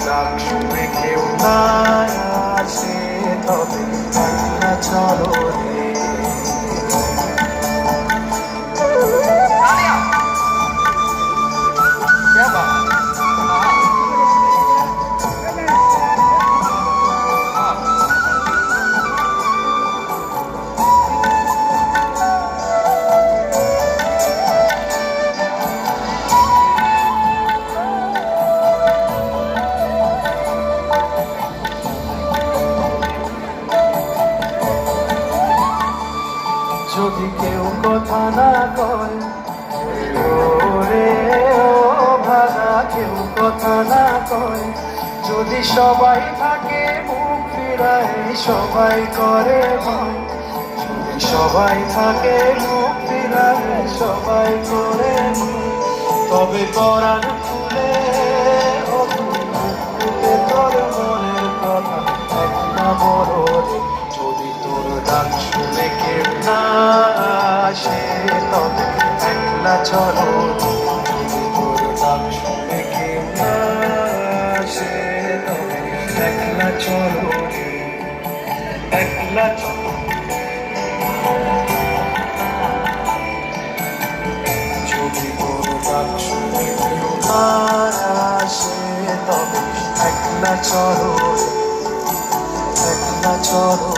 ডাক শুনে কেউ না আসে তবে একলা চলো রে। যদি কেউ কথা না কয় ওরে ও ভাঙা, কেউ কথা না কয়, যদি সবাই থাকে মুখ ফিরায় সবাই করে ভয়, যদি সবাই থাকে মুখ ফিরায় সবাই করে ভয়, তবে পরাণ খুলে তোর মনের কথা একটা বড় রে। যদি তোর ডাক শুনে কেউ না আসে তবে একলা চলো, যদি তোর ডাক শুনে কেউ না আসে তবে একলা চলো রে, একলা চলো। যদি তোর ডাক শুনে কেউ না আসে তবে একলা চলো, একলা চলো।